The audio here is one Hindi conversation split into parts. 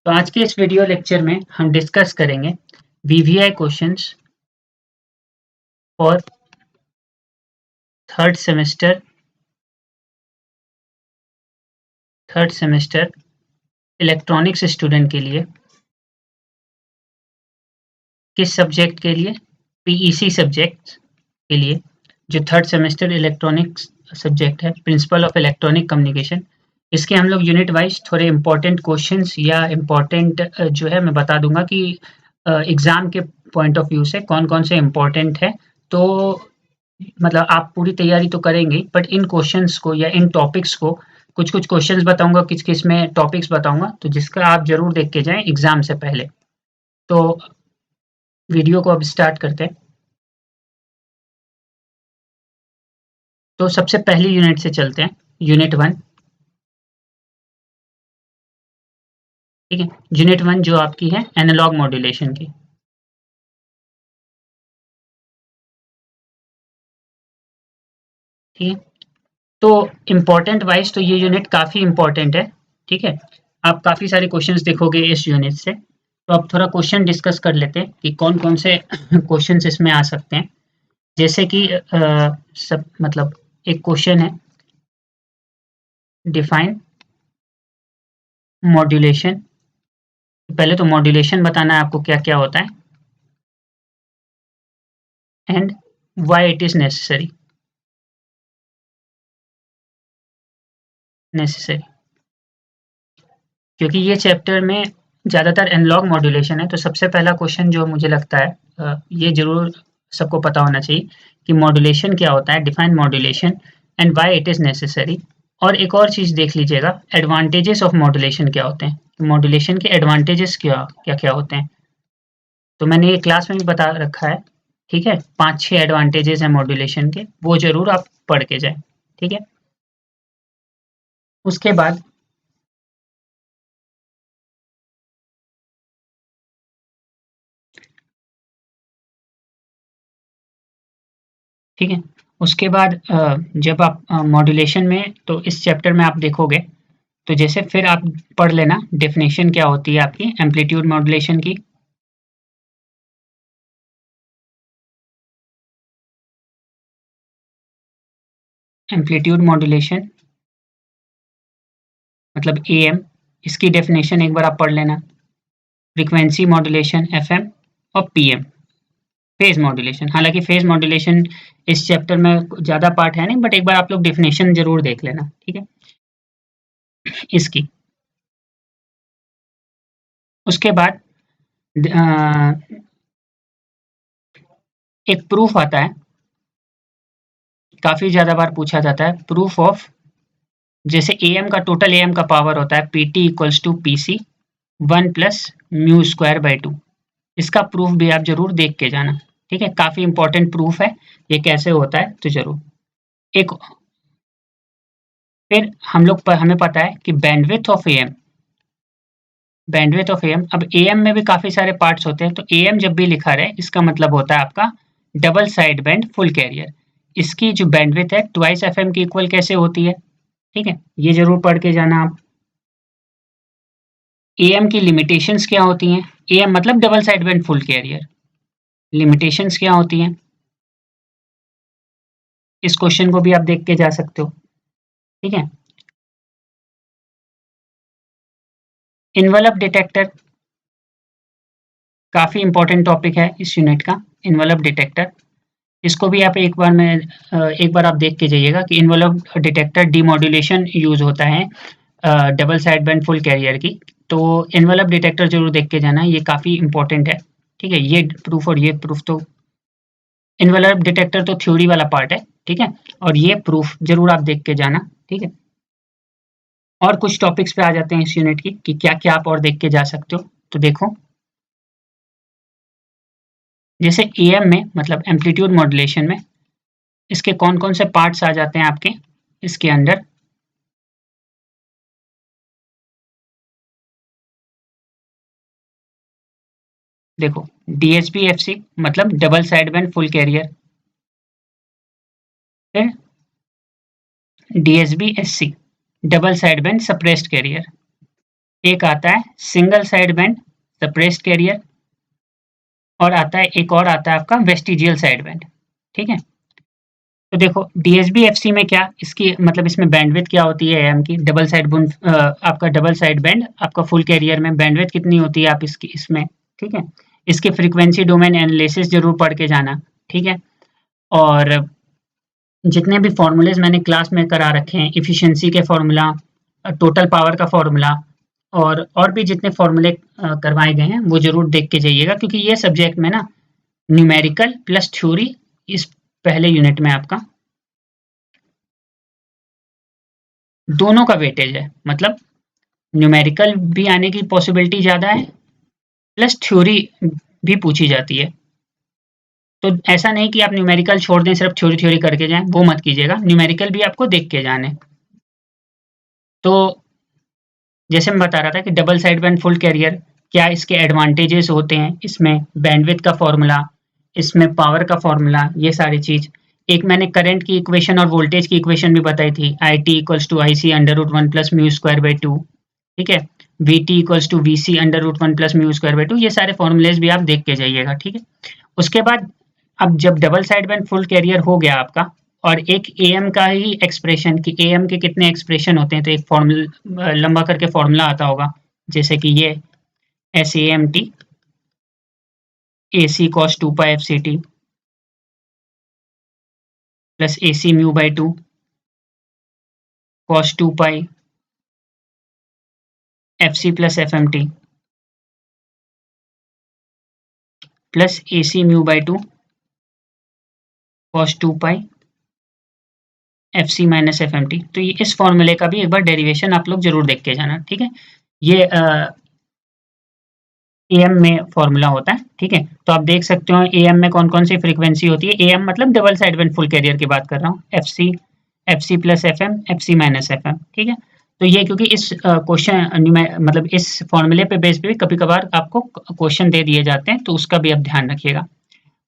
तो आज के इस वीडियो लेक्चर में हम डिस्कस करेंगे VVI questions for third semester electronics student के लिए। किस सब्जेक्ट के लिए? पीईसी सब्जेक्ट के लिए, जो थर्ड सेमेस्टर इलेक्ट्रॉनिक्स सब्जेक्ट है, प्रिंसिपल ऑफ इलेक्ट्रॉनिक कम्युनिकेशन। इसके हम लोग यूनिट वाइज थोड़े इंपॉर्टेंट क्वेश्चंस या इम्पॉर्टेंट जो है मैं बता दूंगा कि एग्जाम के पॉइंट ऑफ व्यू से कौन कौन से इम्पॉर्टेंट है। तो मतलब आप पूरी तैयारी तो करेंगे, बट इन क्वेश्चंस को या इन टॉपिक्स को कुछ कुछ क्वेश्चंस बताऊंगा, किस किस में टॉपिक्स बताऊंगा, तो जिसका आप जरूर देख के जाएं एग्जाम से पहले। तो वीडियो को अब स्टार्ट करते हैं। तो सबसे पहली यूनिट से चलते हैं, यूनिट 1। ठीक है, यूनिट 1 जो आपकी है एनालॉग मॉड्यूलेशन की। ठीक है, तो इम्पोर्टेंट वाइज तो ये यूनिट काफ़ी इम्पोर्टेंट है। ठीक है, आप काफ़ी सारे क्वेश्चंस देखोगे इस यूनिट से। तो अब थोड़ा क्वेश्चन डिस्कस कर लेते हैं कि कौन कौन से क्वेश्चंस इसमें आ सकते हैं। जैसे कि सब मतलब एक क्वेश्चन है, डिफाइन मॉड्यूलेशन। पहले तो मॉड्यूलेशन बताना है आपको क्या क्या होता है and why it is necessary. क्योंकि ये चैप्टर में ज़्यादातर एनालॉग मॉड्यूलेशन है, तो सबसे पहला क्वेश्चन जो मुझे लगता है ये जरूर सबको पता होना चाहिए कि मॉड्यूलेशन क्या होता है, define modulation and why it is necessary. और एक और चीज़ देख लीजिएगा, एडवांटेजेस ऑफ मॉड्यूलेशन क्या होते हैं, मॉड्यूलेशन के एडवांटेजेस क्या क्या क्या होते हैं। तो मैंने ये क्लास में भी बता रखा है। ठीक है, 5-6 एडवांटेजेस हैं मॉड्यूलेशन के, वो जरूर आप पढ़ के जाएं। ठीक है, उसके बाद ठीक है, उसके बाद जब आप मॉड्यूलेशन में, तो इस चैप्टर में आप देखोगे तो जैसे फिर आप पढ़ लेना डेफिनेशन क्या होती है आपकी एम्पलीट्यूड मॉड्यूलेशन की। एम्पलीट्यूड मॉड्यूलेशन मतलब एएम, इसकी डेफिनेशन एक बार आप पढ़ लेना। फ्रीक्वेंसी मॉड्यूलेशन एफएम और पीएम। फेज मॉड्यूलेशन, हालांकि फेज मॉड्यूलेशन इस चैप्टर में ज़्यादा पार्ट है नहीं, बट एक बार आप लोग डेफिनेशन जरूर देख लेना। ठीक है, इसकी उसके बाद एक प्रूफ आता है, काफ़ी ज़्यादा बार पूछा जाता है, प्रूफ ऑफ। जैसे एएम का टोटल एएम का पावर होता है PT equals to PC 1 plus mu square by 2। इसका प्रूफ भी आप जरूर देख के जाना। ठीक है, काफ़ी इंपॉर्टेंट प्रूफ है, ये कैसे होता है तो जरूर। एक फिर हम लोग हमें पता है कि bandwidth of am, bandwidth of am, अब एएम में भी काफ़ी सारे पार्ट्स होते हैं, तो एएम जब भी लिखा रहे इसका मतलब होता है आपका double side band full carrier. इसकी जो बैंडविड्थ है ट्वाइस एफएम की इक्वल कैसे होती है। ठीक है, ये जरूर पढ़ के जाना आप। एएम की लिमिटेशंस क्या होती हैं, एएम मतलब double side band full carrier, limitations क्या होती हैं, इस क्वेश्चन को भी आप देख के जा सकते हो। ठीक है, इन्वेलप डिटेक्टर काफ़ी इंपॉर्टेंट टॉपिक है इस यूनिट का, इन्वेलप डिटेक्टर। इसको भी आप एक बार आप देख के जाइएगा कि इन्वेलप डिटेक्टर डीमॉड्यूलेशन यूज होता है double side band full carrier की। तो इन्वेलप डिटेक्टर जरूर देख के जाना, ये काफ़ी इंपॉर्टेंट है। ठीक है, ये प्रूफ और ये प्रूफ, तो इन्वेलप डिटेक्टर तो थ्योरी वाला पार्ट है। ठीक है, और ये प्रूफ जरूर आप देख के जाना। ठीक है, और कुछ टॉपिक्स पे आ जाते हैं इस यूनिट की कि क्या क्या आप और देख के जा सकते हो। तो देखो, जैसे एएम में मतलब एम्पलीट्यूड मॉड्यूलेशन में इसके कौन कौन से पार्ट्स आ जाते हैं आपके इसके अंदर। देखो, डीएचबी एफसी मतलब double side band full carrier, फिर DHB SC double side band suppressed carrier, एक आता है single side band suppressed carrier, और आता है एक और आता है आपका वेस्टिजियल साइड बैंड। ठीक है, तो देखो डीएसबी एफसी में क्या इसकी मतलब इसमें बैंडविड्थ क्या होती है एएम की, डबल साइड बुन आपका डबल साइड बैंड आपका फुल कैरियर में बैंडविड्थ कितनी होती है आप इसकी इसमें, ठीक है। इसके फ्रीक्वेंसी डोमेन एनालिसिस जरूर पढ़ के जाना, ठीक है। और जितने भी फॉर्मूलेज मैंने क्लास में करा रखे हैं, इफिशिएंसी के फॉर्मूला, टोटल पावर का फॉर्मूला, और भी जितने फॉर्मूले करवाए गए हैं वो जरूर देख के जाइएगा, क्योंकि ये सब्जेक्ट में ना न्यूमेरिकल प्लस थ्योरी इस पहले यूनिट में आपका दोनों का वेटेज है, मतलब न्यूमेरिकल भी आने की पॉसिबिलिटी ज़्यादा है, प्लस थ्योरी भी पूछी जाती है। तो ऐसा नहीं कि आप न्यूमेरिकल छोड़ दें सिर्फ थ्योरी थ्योरी करके जाएं, वो मत कीजिएगा, न्यूमेरिकल भी आपको देख के जाने। तो जैसे मैं बता रहा था कि double side band full carrier क्या इसके एडवांटेजेस होते हैं, इसमें बैंडविड्थ का फॉर्मूला, इसमें पावर का फॉर्मूला, ये सारी चीज। एक मैंने करंट की इक्वेशन और वोल्टेज की इक्वेशन भी बताई थी, I T equals to I C under root one plus mu square by two, ठीक है। V T equals to V C under root one plus mu square by two, ये सारे फॉर्मूलेज भी आप देख के जाइएगा, ठीक है। उसके बाद अब जब double side band full carrier हो गया आपका, और एक एएम का ही एक्सप्रेशन कि एएम के कितने एक्सप्रेशन होते हैं, तो एक फॉर्मूला लंबा करके फॉर्मूला आता होगा, जैसे कि ये S A M T A C cos two pi F C T plus A C mu by two cos two pi F C plus F M T plus A C mu by two cos two pi F C minus F M T. तो ये इस फॉर्मूले का भी एक बार डेरिवेशन आप लोग जरूर देख के जाना, ठीक है। ये एएम में फॉर्मूला होता है, ठीक है। तो आप देख सकते हो एएम में कौन कौन सी फ्रीक्वेंसी होती है, एएम मतलब double side band full carrier की बात कर रहा हूँ, F C plus F M, F C minus F M, ठीक है। तो ये क्योंकि इस क्वेश्चन मतलब इस फॉर्मूले पे बेस पे भी कभी कभार आपको क्वेश्चन दे दिए जाते हैं, तो उसका भी आप ध्यान रखिएगा।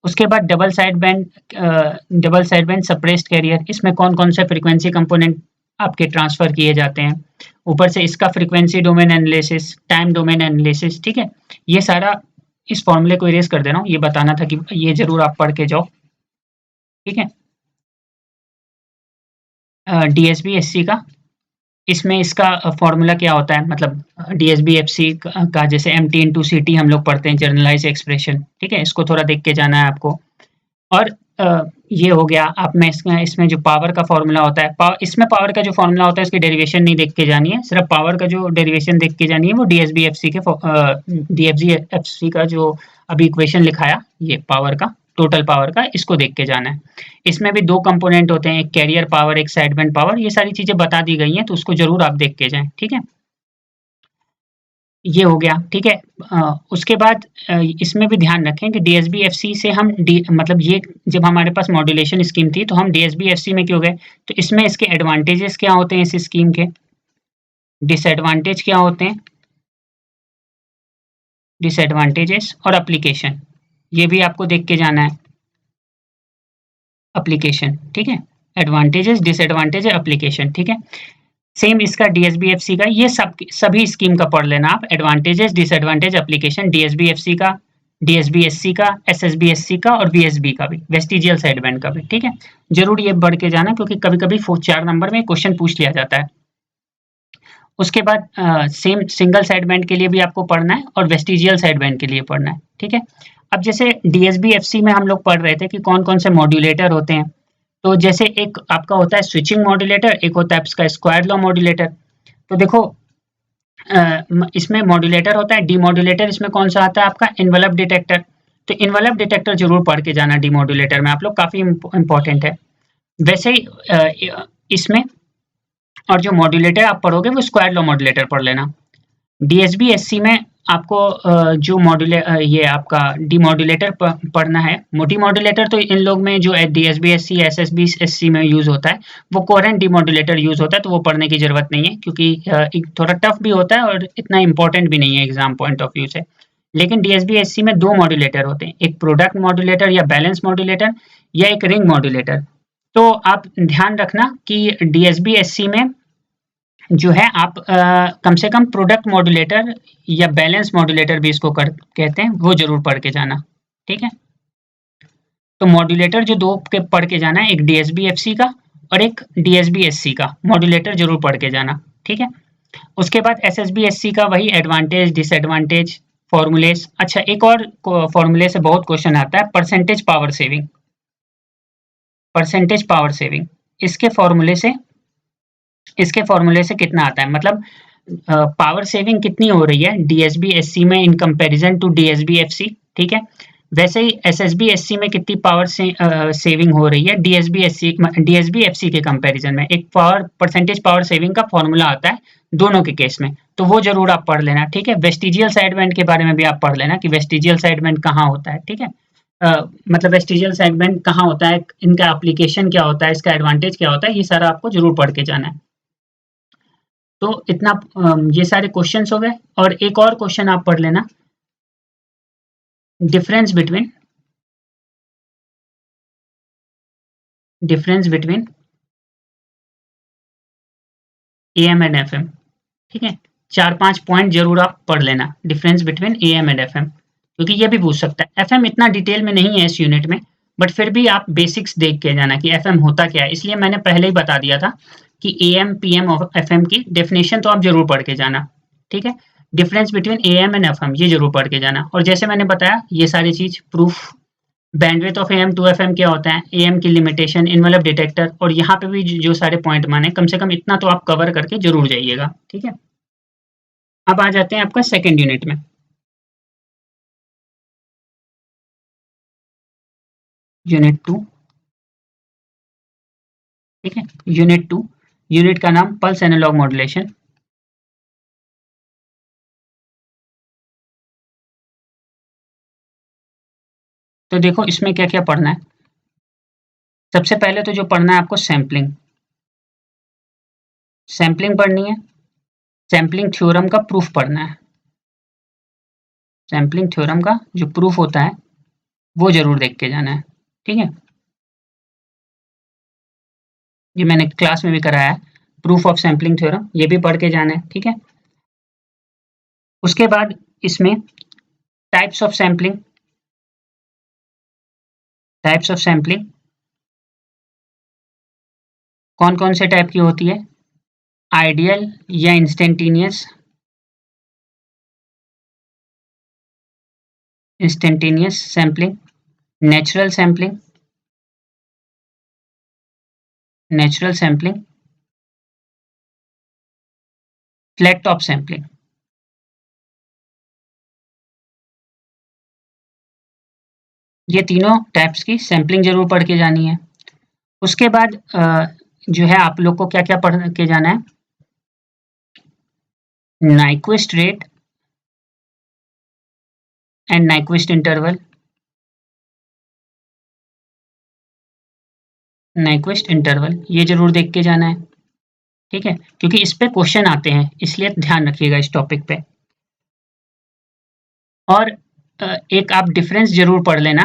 उसके बाद double side band suppressed career, इसमें कौन कौन से फ्रीक्वेंसी कंपोनेंट आपके ट्रांसफर किए जाते हैं, ऊपर से इसका frequency domain analysis, time domain analysis, ठीक है। ये सारा इस फॉर्मूले को इरेज कर दे रहा हूँ, ये बताना था कि ये जरूर आप पढ़ के जाओ, ठीक है। डीएसबी एससी का, इसमें इसका फॉर्मूला क्या होता है, मतलब डीएसबी एफसी का जैसे M T into C T हम लोग पढ़ते हैं जर्नलाइज एक्सप्रेशन, ठीक है। इसको थोड़ा देख के जाना है आपको। और ये हो गया आप में इसमें जो पावर का फॉर्मूला होता है, इसमें पावर का जो फॉर्मूला होता है उसकी डेरिवेशन नहीं देख के जानी है, सिर्फ पावर का जो डेरिवेशन देख के जानी है वो डीएसबी एफसी का जो अभी इक्वेशन लिखाया ये पावर का, टोटल पावर का, इसको देख के जाना है। इसमें भी दो कंपोनेंट होते हैं, एक कैरियर पावर एक साइड बैंड पावर, ये सारी चीजें बता दी गई हैं, तो उसको जरूर आप देख के जाएं, ठीक है। ये हो गया, ठीक है। उसके बाद इसमें भी ध्यान रखें कि डीएसबी-एफसी से हम मतलब ये जब हमारे पास मॉड्यूलेशन स्कीम थी तो हम डीएसबी-एफसी में क्यों गए, तो इसमें इसके एडवांटेजेस क्या होते हैं इस स्कीम के, डिसएडवांटेज क्या होते हैं, डिसएडवांटेजेस और एप्लीकेशन, ये भी आपको देख के जाना है। एप्लीकेशन, ठीक है, एडवांटेजेस डिसएडवांटेज एप्लीकेशन, ठीक है। सेम इसका डीएसबीएफसी का, ये सब सभी स्कीम का पढ़ लेना आप, एडवांटेजेस डिसएडवांटेज एप्लीकेशन डीएसबीएफसी का, डीएसबीएससी का, एसएसबीएससी का और वीएसबी का भी, वेस्टिजियल साइड बैंड का भी, ठीक है। जरूर ये बढ़ के जाना, क्योंकि कभी कभी 4 नंबर में क्वेश्चन पूछ लिया जाता है। उसके बाद सेम सिंगल साइड बैंड के लिए भी आपको पढ़ना है और वेस्टिजियल साइड बैंड के लिए पढ़ना है, ठीक है। अब जैसे डीएसबीएफसी में हम लोग पढ़ रहे थे कि कौन कौन से मॉड्यूलेटर होते हैं, तो जैसे एक आपका होता है स्विचिंग मॉड्यूलेटर, एक होता है इसका स्क्वायर लॉ मॉड्यूलेटर। तो देखो इसमें मॉड्यूलेटर होता है, डीमॉड्यूलेटर इसमें कौन सा आता है आपका, इन्वेलप डिटेक्टर। तो इन्वेलप डिटेक्टर जरूर पढ़ के जाना डीमॉड्यूलेटर में आप लोग, काफी इंपॉर्टेंट है। वैसे ही इसमें और जो मॉड्यूलेटर आप पढ़ोगे वो स्क्वायर लॉ मॉड्यूलेटर पढ़ लेना। डीएसबी-एससी में आपको जो ये आपका डीमॉड्यूलेटर पढ़ना है, डीमॉड्यूलेटर तो इन लोग में जो डीएसबी-एससी एसएसबी-एससी में यूज होता है वो कोहेरेंट डीमॉड्यूलेटर यूज होता है, तो वो पढ़ने की जरूरत नहीं है, क्योंकि थोड़ा टफ भी होता है और इतना इंपॉर्टेंट भी नहीं है एग्जाम पॉइंट ऑफ व्यू से। लेकिन डीएसबी-एससी में दो मॉड्यूलेटर होते हैं, एक प्रोडक्ट मॉड्यूलेटर या बैलेंस मॉड्यूलेटर या एक रिंग मॉड्यूलेटर। तो आप ध्यान रखना कि डीएसबी-एससी में जो है आप कम से कम प्रोडक्ट मॉड्यूलेटर या बैलेंस मॉड्यूलेटर भी इसको कहते हैं, वो जरूर पढ़ के जाना। ठीक है, तो मॉड्यूलेटर जो दो के पढ़ के जाना है, एक डीएसबी एफसी का और एक डीएसबी एससी का मॉड्यूलेटर जरूर पढ़ के जाना। ठीक है, उसके बाद एसएसबी एससी का वही एडवांटेज डिसएडवांटेज फॉर्मूलेस। अच्छा, एक और फॉर्मूले से बहुत क्वेश्चन आता है, percentage power saving. Percentage power saving इसके फॉर्मूले से कितना आता है, मतलब पावर सेविंग कितनी हो रही है डीएसबी एससी में in comparison to DSB FC. ठीक है, वैसे ही एसएसबी एससी में कितनी पावर सेविंग हो रही है डीएसबी एफसी के कंपैरिजन में। एक पावर परसेंटेज पावर सेविंग का फॉर्मूला आता है दोनों के केस में, तो वो जरूर आप पढ़ लेना। ठीक है, वेस्टिजियल साइडबैंड के बारे में भी आप पढ़ लेना कि वेस्टिजियल साइडबैंड कहाँ होता है। ठीक है, मतलब वेस्टिजियल सेगमेंट कहाँ होता है, इनका एप्लीकेशन क्या होता है, इसका एडवांटेज क्या होता है, ये सारा आपको जरूर पढ़ के जाना है। तो इतना ये सारे क्वेश्चंस हो गए। और एक और क्वेश्चन आप पढ़ लेना, difference between am and FM. ठीक है, 4-5 पॉइंट जरूर आप पढ़ लेना, difference between am and FM, क्योंकि ये भी पूछ सकता है। एफएम इतना डिटेल में नहीं है इस यूनिट में, बट फिर भी आप बेसिक्स देख के जाना कि एफएम होता क्या है। इसलिए मैंने पहले ही बता दिया था कि एएम पीएम और एफएम की डेफिनेशन तो आप जरूर पढ़ के जाना। ठीक है, difference between am and FM ये जरूर पढ़ के जाना। और जैसे मैंने बताया ये सारी चीज proof, bandwidth of AM to FM क्या होता है, एएम की लिमिटेशन, इनवलप डिटेक्टर, और यहाँ पे भी जो सारे पॉइंट माने कम से कम इतना तो आप कवर करके जरूर जाइएगा। ठीक है, अब आ जाते हैं आपका सेकेंड यूनिट में। यूनिट 2। ठीक है, यूनिट 2, यूनिट का नाम पल्स एनालॉग मॉड्यूलेशन। तो देखो इसमें क्या क्या पढ़ना है। सबसे पहले तो जो पढ़ना है आपको सैम्पलिंग, सैम्पलिंग पढ़नी है। सैम्पलिंग थ्योरम का प्रूफ पढ़ना है। सैम्पलिंग थ्योरम का जो प्रूफ होता है वो जरूर देख के जाना है। ठीक है, ये मैंने क्लास में भी कराया है, प्रूफ ऑफ सैम्पलिंग थ्योरम, ये भी पढ़ के जाना है। ठीक है, उसके बाद इसमें types of sampling, types of sampling कौन कौन से टाइप की होती है, आइडियल या instantaneous, sampling, natural sampling, flat top sampling. ये तीनों टाइप्स की सैम्पलिंग जरूर पढ़ के जानी है। उसके बाद जो है आप लोग को क्या क्या पढ़ के जाना है, Nyquist rate and Nyquist interval, Nyquist interval ये जरूर देख के जाना है। ठीक है, क्योंकि इस पे क्वेश्चन आते हैं, इसलिए ध्यान रखिएगा इस टॉपिक पे। और एक आप डिफरेंस जरूर पढ़ लेना,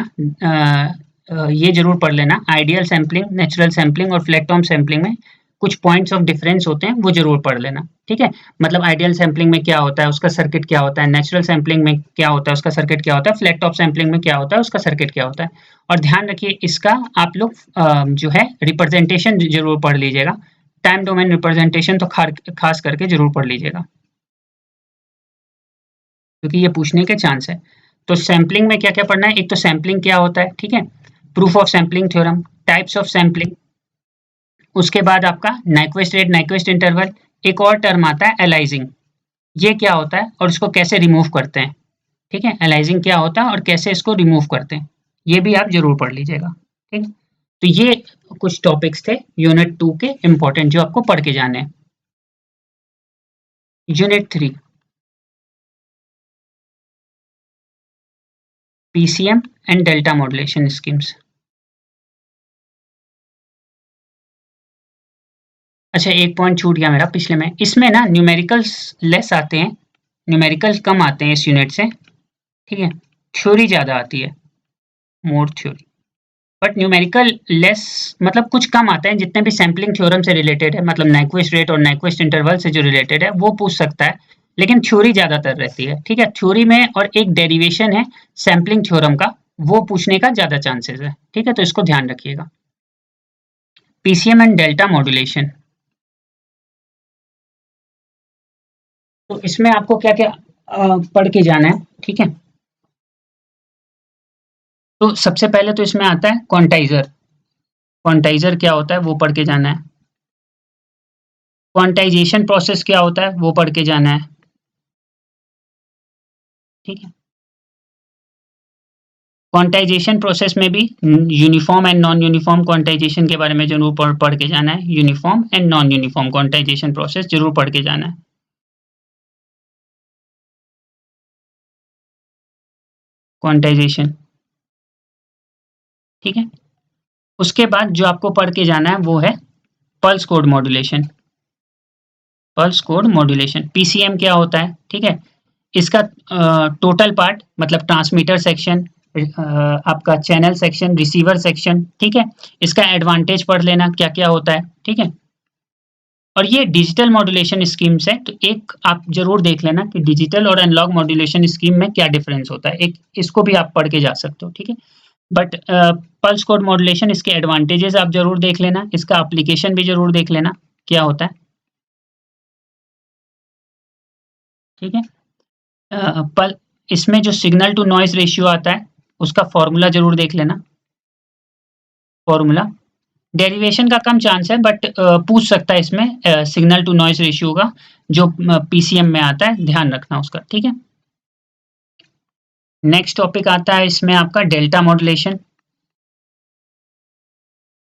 ये जरूर पढ़ लेना, आइडियल सैम्पलिंग, नेचुरल सैम्पलिंग और फ्लैट सैम्पलिंग में कुछ पॉइंट्स ऑफ डिफरेंस होते हैं, वो जरूर पढ़ लेना। ठीक है, मतलब आइडियल सैम्पलिंग में क्या होता है, उसका सर्किट क्या होता है, नेचुरल सैम्पलिंग में क्या होता है, उसका सर्किट क्या होता है, फ्लैट टॉप सैम्पलिंग में क्या होता है, उसका सर्किट क्या होता है। और ध्यान रखिए इसका आप लोग जो है रिप्रेजेंटेशन जरूर पढ़ लीजिएगा, टाइम डोमेन रिप्रेजेंटेशन तो खास करके जरूर पढ़ लीजिएगा, क्योंकि ये पूछने के चांस है। तो सैम्पलिंग में क्या क्या पढ़ना है, एक तो सैम्पलिंग क्या होता है, ठीक है, proof of sampling theorem, types of sampling, उसके बाद आपका नाइक्वेस्ट रेट, नाइक्वेस्ट इंटरवल, एक और टर्म आता है एलाइजिंग, ये क्या होता है और इसको कैसे रिमूव करते हैं। ठीक है, एलाइजिंग क्या होता है और कैसे इसको रिमूव करते हैं, ये भी आप जरूर पढ़ लीजिएगा। ठीक, तो ये कुछ टॉपिक्स थे यूनिट 2 के इंपॉर्टेंट जो आपको पढ़ के जाने हैं। Unit 3, PCM and delta modulation schemes. अच्छा, एक पॉइंट छूट गया मेरा पिछले में, इसमें ना न्यूमेरिकल्स लेस आते हैं, न्यूमेरिकल कम आते हैं इस यूनिट से। ठीक है, थ्योरी ज्यादा आती है, मोर थ्योरी। बट न्यूमेरिकल लेस मतलब कुछ कम आता है, जितने भी सैम्पलिंग थ्योरम से रिलेटेड है, मतलब नाइक्विस्ट रेट और नाइक्विस्ट इंटरवल से जो रिलेटेड है वो पूछ सकता है, लेकिन थ्योरी ज्यादातर रहती है। ठीक है, थ्योरी में और एक डेरिवेशन है सैम्पलिंग थ्योरम का, वो पूछने का ज्यादा चांसेस है। ठीक है, तो इसको ध्यान रखिएगा। पीसीएम एंड डेल्टा मॉड्यूलेशन, तो इसमें आपको क्या क्या पढ़ के जाना है। ठीक है, तो सबसे पहले तो इसमें आता है क्वांटाइजर। क्वांटाइजर क्या होता है वो पढ़ के जाना है। क्वांटाइजेशन प्रोसेस क्या होता है वो पढ़ के जाना है। ठीक है, क्वांटाइजेशन प्रोसेस में भी uniform and non uniform quantization के बारे में जरूर पढ़ के जाना है। Uniform and non uniform quantization process जरूर पढ़ के जाना है। क्वांटाइजेशन, ठीक है। उसके बाद जो आपको पढ़ के जाना है वो है pulse code modulation. Pulse code modulation, PCM क्या होता है, ठीक है। इसका टोटल पार्ट मतलब ट्रांसमीटर सेक्शन, आपका चैनल सेक्शन, रिसीवर सेक्शन, ठीक है। इसका एडवांटेज पढ़ लेना क्या क्या होता है, ठीक है। और ये डिजिटल मॉड्यूलेशन स्कीम्स है, तो एक आप जरूर देख लेना कि डिजिटल और एनालॉग मॉड्यूलेशन स्कीम में क्या डिफरेंस होता है, एक इसको भी आप पढ़ के जा सकते हो। ठीक है, बट पल्स कोड मॉड्यूलेशन, इसके एडवांटेजेस आप जरूर देख लेना, इसका एप्लीकेशन भी जरूर देख लेना क्या होता है। ठीक है, पर इसमें जो सिग्नल टू नॉइज रेशियो आता है उसका फॉर्मूला जरूर देख लेना। फॉर्मूला, डेरिवेशन का कम चांस है बट पूछ सकता है इसमें सिग्नल टू नॉइज रेशियो का, जो पीसीएम में आता है, ध्यान रखना उसका। ठीक है, नेक्स्ट टॉपिक आता है इसमें आपका डेल्टा मॉड्यूलेशन।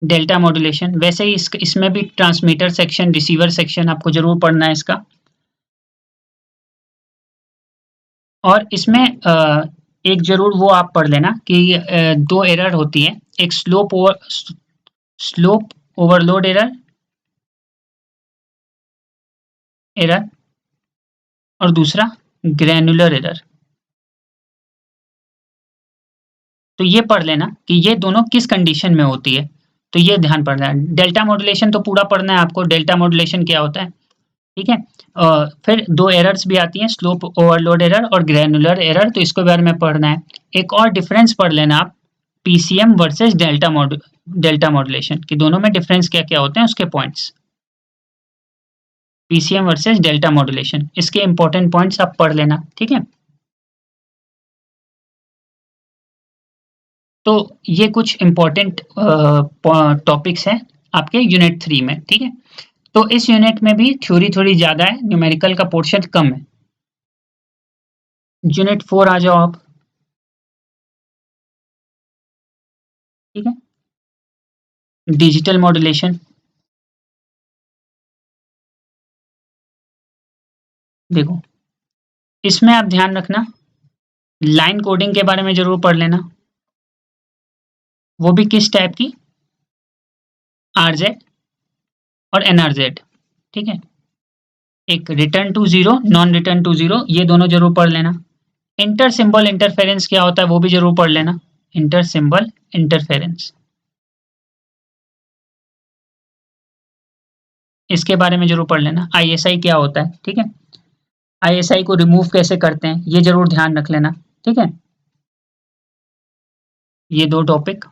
डेल्टा मॉड्यूलेशन वैसे ही इसमें भी ट्रांसमीटर सेक्शन, रिसीवर सेक्शन आपको जरूर पढ़ना है इसका। और इसमें एक जरूर वो आप पढ़ लेना कि दो एरर होती है, एक स्लोप ओवरलोड एरर एरर और दूसरा ग्रैनुलर एरर। तो ये पढ़ लेना कि ये दोनों किस कंडीशन में होती है, तो ये ध्यान पढ़ना है। डेल्टा मॉड्यूलेशन तो पूरा पढ़ना है आपको, डेल्टा मॉड्यूलेशन क्या होता है। ठीक है, फिर दो एरर्स भी आती हैं, स्लोप ओवरलोड एरर और ग्रैनुलर एरर, तो इसके बारे में पढ़ना है। एक और डिफरेंस पढ़ लेना आप, पीसीएम वर्सेस डेल्टा मॉड्यूलेशन कि दोनों में डिफरेंस क्या क्या होते हैं, उसके points. PCM versus delta modulation, इसके इंपॉर्टेंट पॉइंट्स आप पढ़ लेना। ठीक है, तो ये कुछ इंपॉर्टेंट टॉपिक्स हैं आपके यूनिट 3 में। ठीक है, तो इस यूनिट में भी थ्योरी थोड़ी ज्यादा है, न्यूमेरिकल का पोर्शन कम है। यूनिट 4 आ जाओ आप। ठीक है, डिजिटल मॉड्यूलेशन। देखो, इसमें आप ध्यान रखना, लाइन कोडिंग के बारे में जरूर पढ़ लेना, वो भी किस टाइप की, आरजेड और एनआरजेड। ठीक है, एक return to zero, non return to zero, ये दोनों जरूर पढ़ लेना। इंटर सिंबल इंटरफेरेंस क्या होता है वो भी जरूर पढ़ लेना। इंटर सिंबल इंटरफेरेंस, इसके बारे में जरूर पढ़ लेना। आईएसआई क्या होता है, ठीक है, आईएसआई को रिमूव कैसे करते हैं ये जरूर ध्यान रख लेना। ठीक है, ये दो टॉपिक।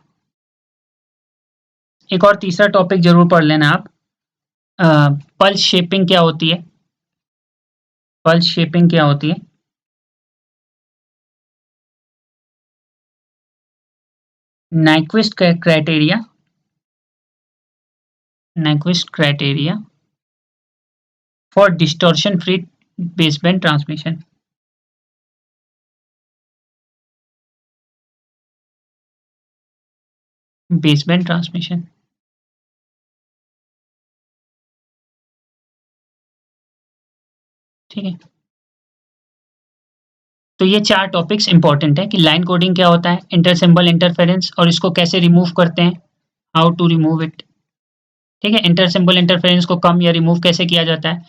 एक और तीसरा टॉपिक जरूर पढ़ लेना आप, पल्स शेपिंग क्या होती है। पल्स शेपिंग क्या होती है, Nyquist criteria, Nyquist criteria for distortion free baseband transmission. Baseband transmission, ठीक है। तो ये चार टॉपिक्स इंपॉर्टेंट है कि लाइन कोडिंग क्या होता है, इंटर सिंबल इंटरफेरेंस और इसको कैसे रिमूव करते हैं, हाउ टू रिमूव इट। ठीक है, इंटर सिंबल इंटरफेरेंस को कम या रिमूव कैसे किया जाता है,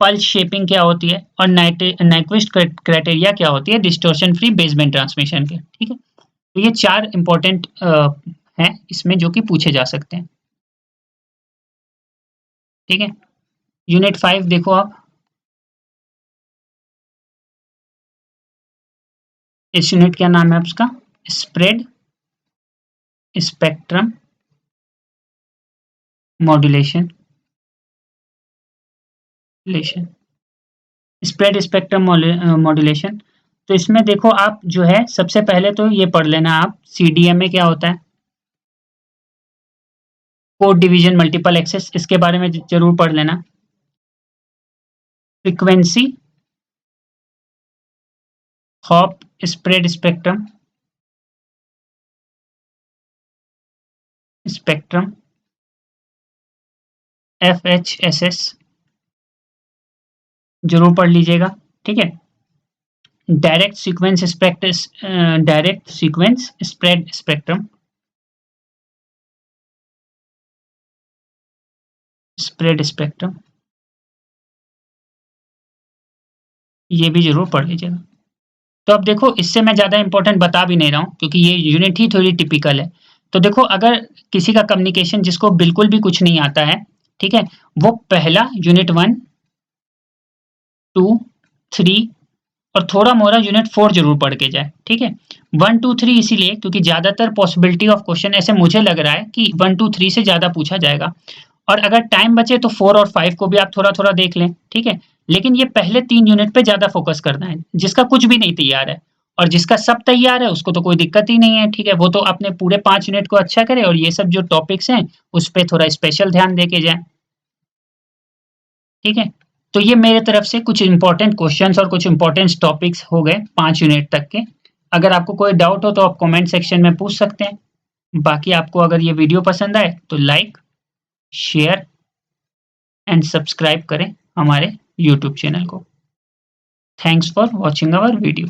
पल्स शेपिंग क्या होती है, और नाइक्विस्ट क्राइटेरिया क्या होती है डिस्टॉर्शन फ्री बेसबैंड ट्रांसमिशन के। ठीक है, तो ये चार इंपॉर्टेंट हैं इसमें जो कि पूछे जा सकते हैं। ठीक है, यूनिट 5 देखो आप, इस यूनिट का नाम है उसका spread spectrum modulation. Spread spectrum modulation, तो इसमें देखो आप जो है सबसे पहले तो ये पढ़ लेना आप सीडीएमए क्या होता है, कोड डिवीजन मल्टीपल एक्सेस, इसके बारे में जरूर पढ़ लेना। Frequency hop spread spectrum FHSS जरूर पढ़ लीजिएगा। ठीक है, डायरेक्ट सीक्वेंस स्प्रेड स्पेक्ट्रम ये भी जरूर पढ़ लीजिएगा। तो अब देखो इससे मैं ज़्यादा इंपॉर्टेंट बता भी नहीं रहा हूँ क्योंकि ये यूनिट ही थोड़ी टिपिकल है। तो देखो अगर किसी का कम्युनिकेशन जिसको बिल्कुल भी कुछ नहीं आता है, ठीक है, वो पहला यूनिट 1, 2, 3 और थोड़ा मोड़ा यूनिट 4 जरूर पढ़ के जाए। ठीक है, 1, 2, 3 इसीलिए क्योंकि ज़्यादातर पॉसिबिलिटी ऑफ क्वेश्चन ऐसे मुझे लग रहा है कि 1, 2, 3 से ज़्यादा पूछा जाएगा। और अगर टाइम बचे तो 4 और 5 को भी आप थोड़ा थोड़ा देख लें। ठीक है, लेकिन ये पहले 3 यूनिट पे ज़्यादा फोकस करना है, जिसका कुछ भी नहीं तैयार है। और जिसका सब तैयार है उसको तो कोई दिक्कत ही नहीं है। ठीक है, वो तो अपने पूरे 5 यूनिट को अच्छा करे और ये सब जो टॉपिक्स हैं उस पर थोड़ा स्पेशल ध्यान दे के जाए। ठीक है, तो ये मेरे तरफ से कुछ इंपॉर्टेंट क्वेश्चंस और कुछ इंपॉर्टेंट टॉपिक्स हो गए 5 यूनिट तक के। अगर आपको कोई डाउट हो तो आप कमेंट सेक्शन में पूछ सकते हैं। बाकी आपको अगर ये वीडियो पसंद आए तो लाइक, शेयर एंड सब्सक्राइब करें हमारे यूट्यूब चैनल को। Thanks for watching our video.